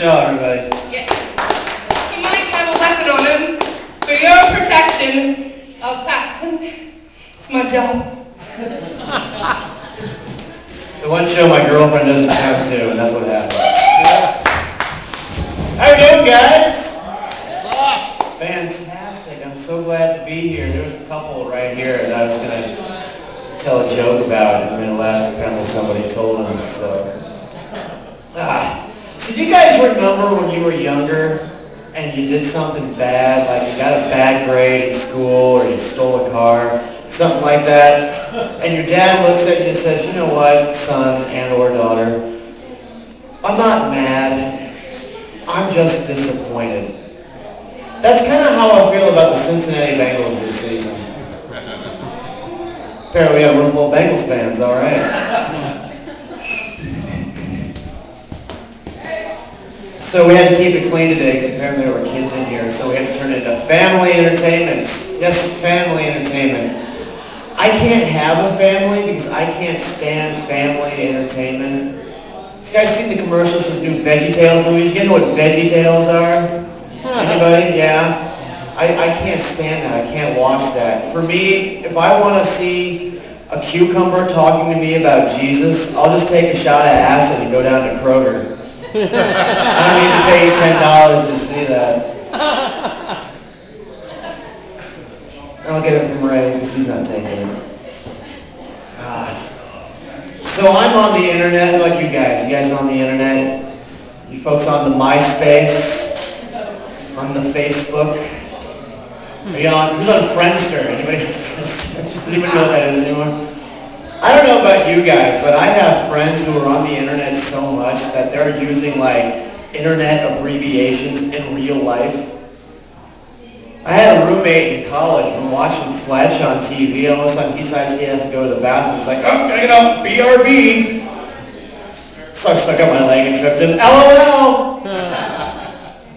show, everybody. Yeah. He might have a weapon on him. For your protection, I'll pass him. It's my job. The one show my girlfriend doesn't have to, and that's what happened. How you doing, guys? Fantastic. I'm so glad to be here. There was a couple right here that I was going to tell a joke about, and then last time somebody told them. So do you guys remember when you were younger and you did something bad, like you got a bad grade in school or you stole a car, something like that, and your dad looks at you and says, you know what, son and or daughter, I'm not mad, I'm just disappointed. That's kind of how I feel about the Cincinnati Bengals this season. Apparently we have a room full of Bengals fans, all right. So we had to keep it clean today because apparently there were kids in here, so we had to turn it into family entertainment. Yes, family entertainment. I can't have a family because I can't stand family entertainment. You guys seen the commercials for the new VeggieTales movies? You guys know what VeggieTales are? Anybody? Yeah? I can't stand that. I can't watch that. For me, if I want to see a cucumber talking to me about Jesus, I'll just take a shot of acid and go down to Kroger. I don't need to pay $10 to see that. I'll get it from Ray because he's not taking it. So I'm on the internet. How about you guys? You guys on the internet? You folks on the MySpace? On the Facebook? Are you on? Who's on Friendster? Anybody on Friendster? Does anybody know what that is anymore? I don't know about you guys, but I have friends who are on the internet so much that they're using like internet abbreviations in real life. I had a roommate in college from watching Fletch on TV. All of a sudden he decides he has to go to the bathroom. He's like, oh, gotta get up, BRB. So I stuck out my leg and tripped him. LOL!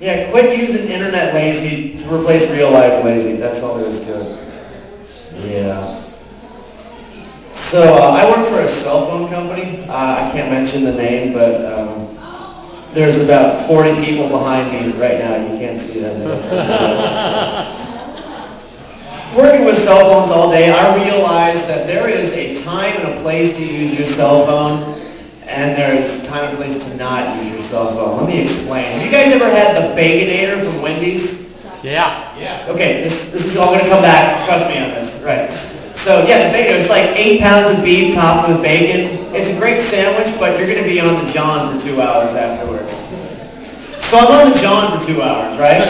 Yeah, quit using internet lazy to replace real life lazy. That's all there is to it. Yeah. So I work for a cell phone company. I can't mention the name, but there's about 40 people behind me right now. You can't see that. Working with cell phones all day, I realized that there is a time and a place to use your cell phone, and there's a time and place to not use your cell phone. Let me explain. Have you guys ever had the Baconator from Wendy's? Yeah. Okay, this is all going to come back. Trust me on this. Right. So yeah, the bacon, it's like 8 pounds of beef topped with bacon. It's a great sandwich, but you're going to be on the John for 2 hours afterwards. So I'm on the John for 2 hours, right?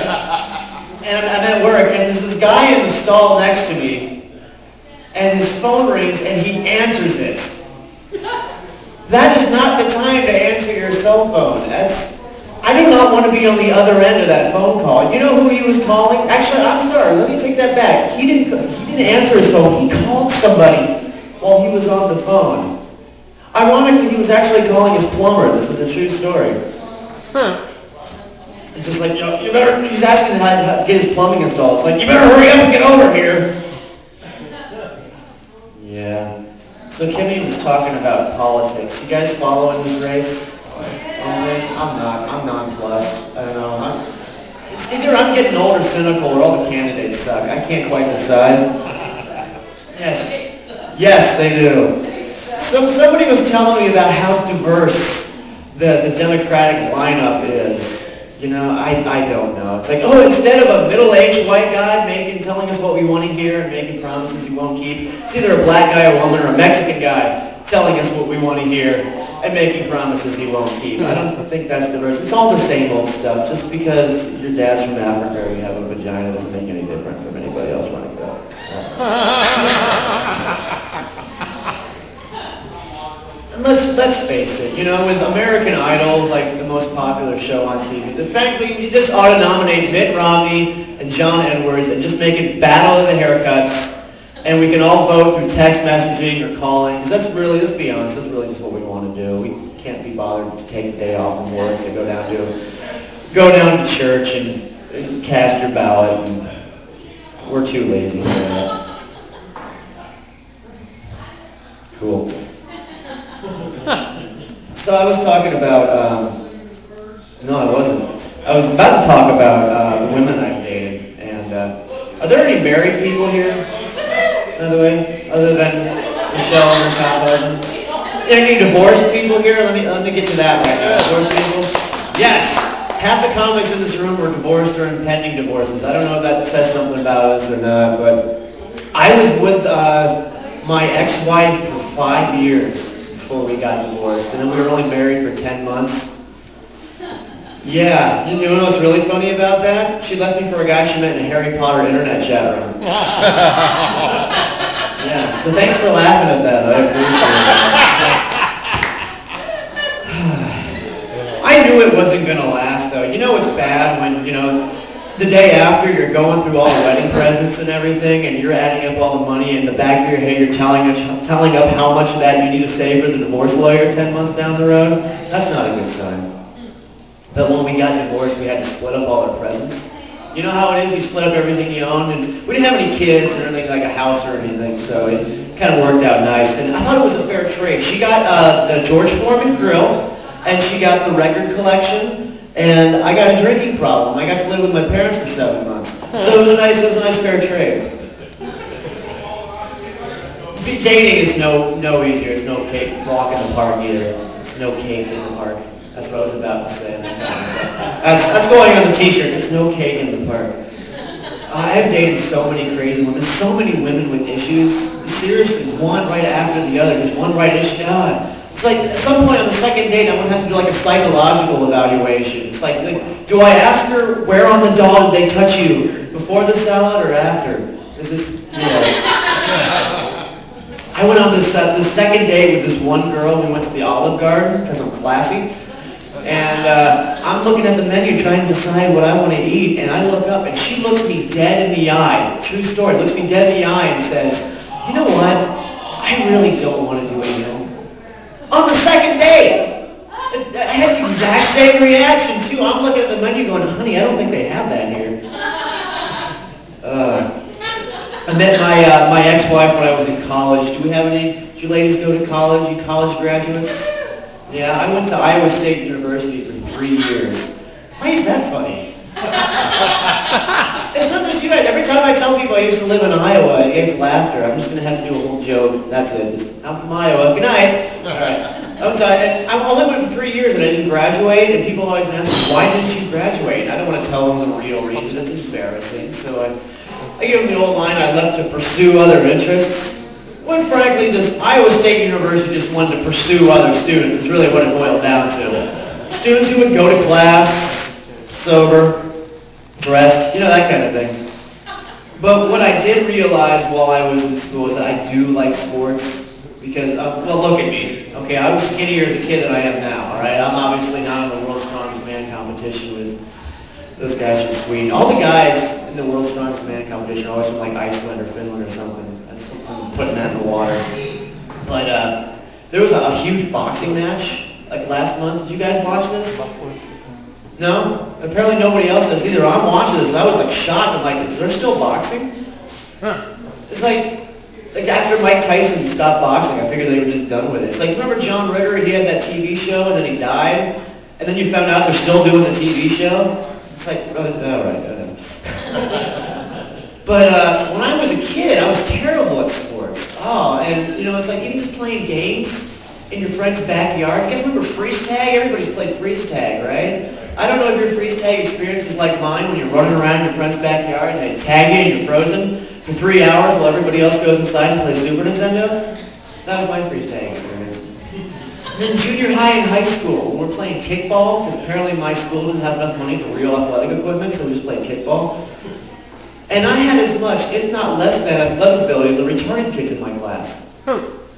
And I'm at work, and there's this guy in the stall next to me, and his phone rings, and he answers it. That is not the time to answer your cell phone. I do not want to be on the other end of that phone call. You know who he was calling? Actually, I'm sorry. Let me take that back. He didn't answer his phone. He called somebody while he was on the phone. Ironically, he was actually calling his plumber. This is a true story. It's just like, you better, he's asking how to get his plumbing installed. It's like, you better hurry up and get over here. Yeah. So Kimmy was talking about politics. You guys following this race? I'm not. I'm nonplussed. I don't know. It's either I'm getting old or cynical or all the candidates suck. I can't quite decide. Yes, they do. Somebody was telling me about how diverse the Democratic lineup is. You know, I don't know. It's like, oh, instead of a middle-aged white guy telling us what we want to hear and making promises he won't keep, it's either a black guy, a woman, or a Mexican guy telling us what we want to hear and making promises he won't keep. I don't think that's diverse. It's all the same old stuff. Just because your dad's from Africa or you have a vagina doesn't make any different from anybody else running that. And let's face it, you know, with American Idol, like the most popular show on TV, the fact that you just ought to nominate Mitt Romney and John Edwards and just make it battle of the haircuts, and we can all vote through text messaging or calling. Because that's really, let's be honest, that's really just what we want to do. We can't be bothered to take a day off from work to go down to church and cast your ballot. And we're too lazy for that. Cool. So I was talking about, no I wasn't. I was about to talk about the women I've dated, and are there any married people here, by the way, other than Michelle and her top husband? Are there any divorced people here? Let me get to that right now. Divorced people? Yes! Half the comics in this room were divorced or impending divorces. I don't know if that says something about us or not, but I was with my ex-wife for 5 years before we got divorced, and then we were only married for 10 months. Yeah, you know what's really funny about that? She left me for a guy she met in a Harry Potter internet chat room. Yeah, so thanks for laughing at that. I appreciate it. I knew it wasn't going to last, though. You know it's bad when, the day after you're going through all the wedding presents and everything, and you're adding up all the money, and in the back of your head you're tallying up how much of that you need to save for the divorce lawyer 10 months down the road. That's not a good sign. But when we got divorced, we had to split up all our presents. You know how it is? You split up everything you owned, and we didn't have any kids or anything like a house or anything, so it kind of worked out nice. And I thought it was a fair trade. She got the George Foreman grill, and she got the record collection, and I got a drinking problem. I got to live with my parents for 7 months, so it was a nice fair trade. Dating is no easier. It's no cake walk in the park either. It's no cake in the park. That's what I was about to say. That's going on the t-shirt. It's no cake in the park. I've dated so many crazy women, so many women with issues. Seriously, one right after the other, just one right issue. It's like at some point on the second date, I'm going to have to do like a psychological evaluation. It's like, do I ask her where on the doll did they touch you? Before the salad or after? Is this, I went on this second date with this one girl. We went to the Olive Garden because I'm classy. And I'm looking at the menu trying to decide what I want to eat, and I look up, and she looks me dead in the eye. True story. Looks me dead in the eye and says, you know what? I really don't want to do a meal. On the second date! I had the exact same reaction, too. I'm looking at the menu going, honey, I don't think they have that here. I met my ex-wife when I was in college. Did you ladies go to college? You college graduates? Yeah, I went to Iowa State University for 3 years. Why is that funny? It's not just you guys. Every time I tell people I used to live in Iowa, it gets laughter. I'm just going to have to do a whole joke. That's it. I'm from Iowa. Good night. All right. I only went for 3 years and I didn't graduate, and people always ask me, why didn't you graduate? I don't want to tell them the real reason. It's embarrassing. So I give them the old line, I left to pursue other interests. When frankly, this Iowa State University just wanted to pursue other students is really what it boiled down to. Students who would go to class, sober, dressed, that kind of thing. But what I did realize while I was in school is that I do like sports because, well, look at me. Okay, I was skinnier as a kid than I am now, all right? I'm obviously not in the World's Strongest Man competition with those guys from Sweden. All the guys in the World's Strongest Man competition are always from like Iceland or Finland or something. I'm putting that in the water. But there was a huge boxing match like last month. Did you guys watch this? No? Apparently nobody else has either. I'm watching this and I was like shocked. I'm like, is there still boxing? It's like after Mike Tyson stopped boxing, I figured they were just done with it. It's like, remember John Ritter? He had that TV show and then he died? And then you found out they're still doing the TV show? It's like, all right. But when I was a kid, I was terrible at sports. And it's like even just playing games in your friend's backyard. You guys remember freeze tag? Everybody's played freeze tag, right? I don't know if your freeze tag experience was like mine when you're running around in your friend's backyard and they tag you and you're frozen for 3 hours while everybody else goes inside and plays Super Nintendo. That was my freeze tag experience. And then junior high and high school, when we're playing kickball, because apparently my school didn't have enough money for real athletic equipment, so we just played kickball. And I had as much, if not less than, athletic ability than the retarded kids in my class.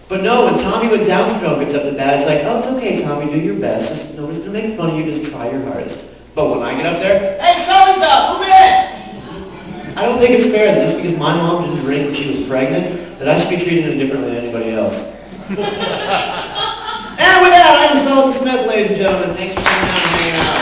But no, when Tommy with Down syndrome gets up to bat, it's like, oh, it's okay, Tommy, do your best. Just, nobody's going to make fun of you, just try your hardest. But when I get up there, hey, so-and-so, move in! I don't think it's fair that just because my mom didn't drink when she was pregnant, that I should be treated any differently than anybody else. And with that, I'm Sullivan Smith, ladies and gentlemen. Thanks for coming out and hanging out.